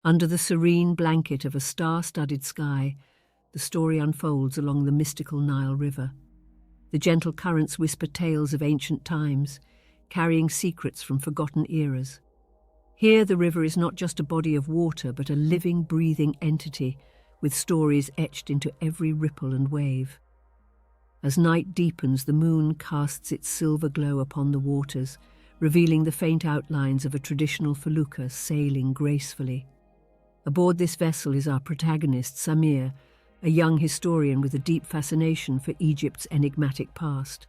Under the serene blanket of a star-studded sky, the story unfolds along the mystical Nile River. The gentle currents whisper tales of ancient times, carrying secrets from forgotten eras. Here the river is not just a body of water, but a living, breathing entity, with stories etched into every ripple and wave. As night deepens, the moon casts its silver glow upon the waters, revealing the faint outlines of a traditional felucca sailing gracefully. Aboard this vessel is our protagonist, Samir, a young historian with a deep fascination for Egypt's enigmatic past.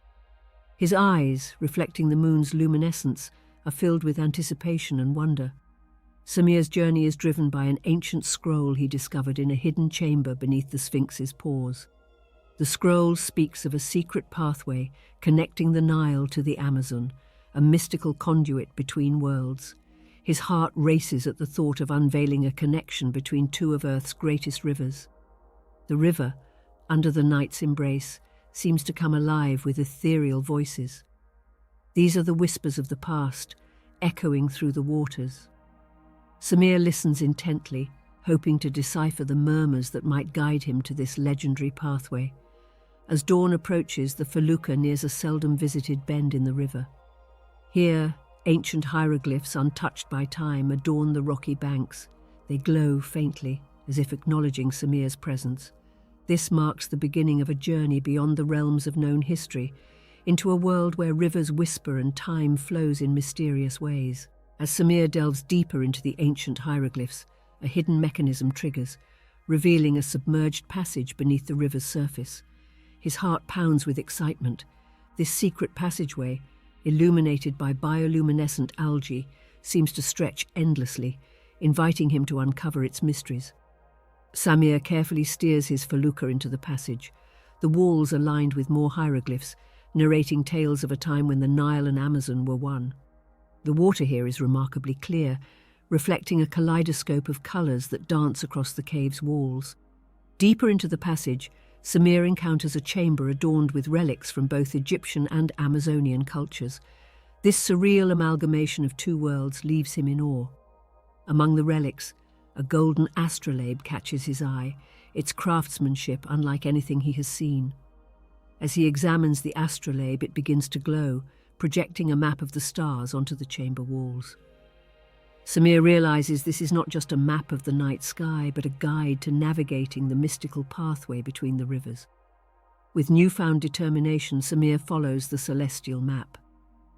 His eyes, reflecting the moon's luminescence, are filled with anticipation and wonder. Samir's journey is driven by an ancient scroll he discovered in a hidden chamber beneath the Sphinx's paws. The scroll speaks of a secret pathway connecting the Nile to the Amazon, a mystical conduit between worlds. His heart races at the thought of unveiling a connection between two of Earth's greatest rivers. The river, under the night's embrace, seems to come alive with ethereal voices. These are the whispers of the past, echoing through the waters. Samir listens intently, hoping to decipher the murmurs that might guide him to this legendary pathway. As dawn approaches, the felucca nears a seldom visited bend in the river. Here, ancient hieroglyphs, untouched by time, adorn the rocky banks. They glow faintly, as if acknowledging Samir's presence. This marks the beginning of a journey beyond the realms of known history, into a world where rivers whisper and time flows in mysterious ways. As Samir delves deeper into the ancient hieroglyphs, a hidden mechanism triggers, revealing a submerged passage beneath the river's surface. His heart pounds with excitement. This secret passageway, illuminated by bioluminescent algae, seems to stretch endlessly, inviting him to uncover its mysteries. Samir carefully steers his felucca into the passage. The walls are lined with more hieroglyphs, narrating tales of a time when the Nile and Amazon were one. The water here is remarkably clear, reflecting a kaleidoscope of colours that dance across the cave's walls. Deeper into the passage, Samir encounters a chamber adorned with relics from both Egyptian and Amazonian cultures. This surreal amalgamation of two worlds leaves him in awe. Among the relics, a golden astrolabe catches his eye, its craftsmanship unlike anything he has seen. As he examines the astrolabe, it begins to glow, projecting a map of the stars onto the chamber walls. Samir realizes this is not just a map of the night sky, but a guide to navigating the mystical pathway between the rivers. With newfound determination, Samir follows the celestial map.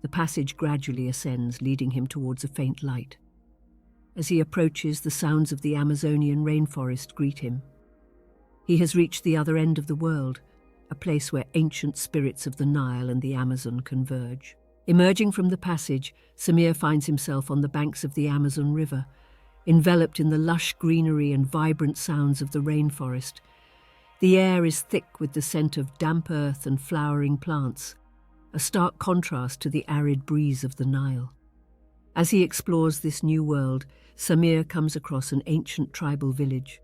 The passage gradually ascends, leading him towards a faint light. As he approaches, the sounds of the Amazonian rainforest greet him. He has reached the other end of the world, a place where ancient spirits of the Nile and the Amazon converge. Emerging from the passage, Samir finds himself on the banks of the Amazon River, enveloped in the lush greenery and vibrant sounds of the rainforest. The air is thick with the scent of damp earth and flowering plants, a stark contrast to the arid breeze of the Nile. As he explores this new world, Samir comes across an ancient tribal village.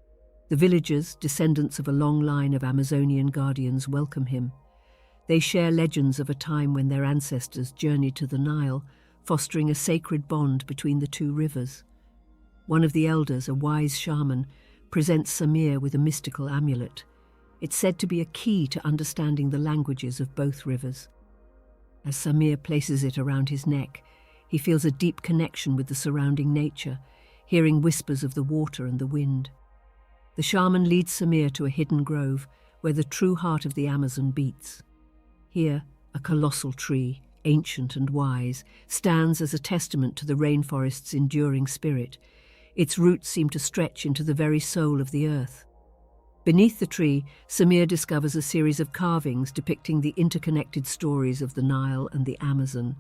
The villagers, descendants of a long line of Amazonian guardians, welcome him. They share legends of a time when their ancestors journeyed to the Nile, fostering a sacred bond between the two rivers. One of the elders, a wise shaman, presents Samir with a mystical amulet. It's said to be a key to understanding the languages of both rivers. As Samir places it around his neck, he feels a deep connection with the surrounding nature, hearing whispers of the water and the wind. The shaman leads Samir to a hidden grove where the true heart of the Amazon beats. Here, a colossal tree, ancient and wise, stands as a testament to the rainforest's enduring spirit. Its roots seem to stretch into the very soul of the earth. Beneath the tree, Samir discovers a series of carvings depicting the interconnected stories of the Nile and the Amazon.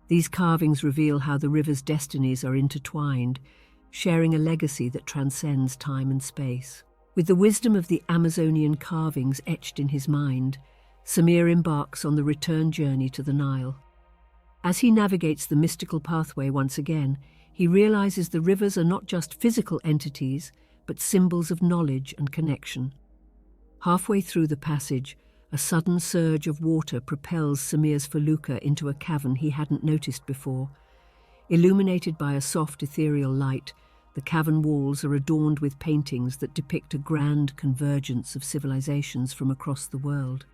These carvings reveal how the river's destinies are intertwined, sharing a legacy that transcends time and space. With the wisdom of the Amazonian carvings etched in his mind, Samir embarks on the return journey to the Nile. As he navigates the mystical pathway once again, he realizes the rivers are not just physical entities, but symbols of knowledge and connection. Halfway through the passage, a sudden surge of water propels Samir's felucca into a cavern he hadn't noticed before. Illuminated by a soft ethereal light, The cavern walls are adorned with paintings that depict a grand convergence of civilizations from across the world.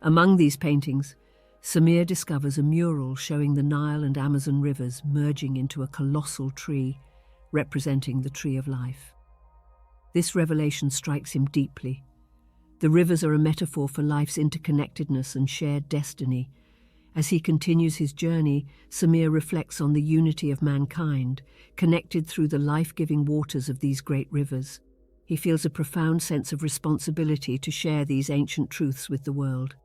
Among these paintings, Samir discovers a mural showing the Nile and Amazon rivers merging into a colossal tree, representing the Tree of Life. This revelation strikes him deeply. The rivers are a metaphor for life's interconnectedness and shared destiny. As he continues his journey, Samir reflects on the unity of mankind, connected through the life-giving waters of these great rivers. He feels a profound sense of responsibility to share these ancient truths with the world.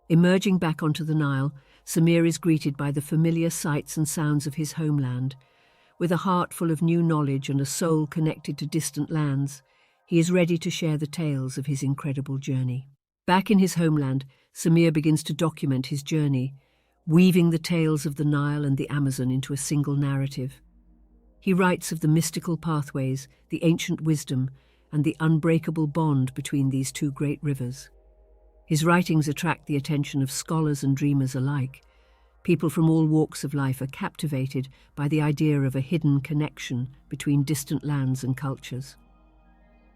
Emerging back onto the Nile, Samir is greeted by the familiar sights and sounds of his homeland. With a heart full of new knowledge and a soul connected to distant lands, he is ready to share the tales of his incredible journey. Back in his homeland, Samir begins to document his journey, weaving the tales of the Nile and the Amazon into a single narrative. He writes of the mystical pathways, the ancient wisdom, and the unbreakable bond between these two great rivers. His writings attract the attention of scholars and dreamers alike. People from all walks of life are captivated by the idea of a hidden connection between distant lands and cultures.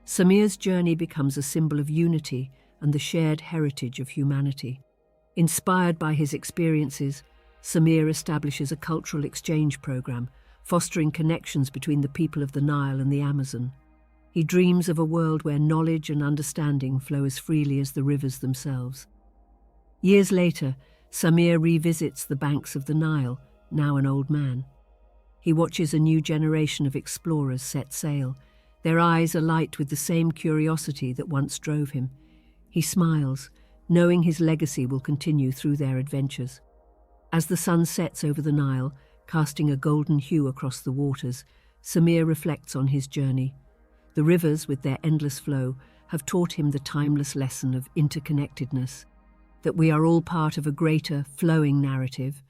Samir's journey becomes a symbol of unity and the shared heritage of humanity. Inspired by his experiences, Samir establishes a cultural exchange program, fostering connections between the people of the Nile and the Amazon. He dreams of a world where knowledge and understanding flow as freely as the rivers themselves. Years later, Samir revisits the banks of the Nile, now an old man. He watches a new generation of explorers set sail, their eyes alight with the same curiosity that once drove him. He smiles, knowing his legacy will continue through their adventures. As the sun sets over the Nile, casting a golden hue across the waters, Samir reflects on his journey. The rivers, with their endless flow, have taught him the timeless lesson of interconnectedness, that we are all part of a greater, flowing narrative,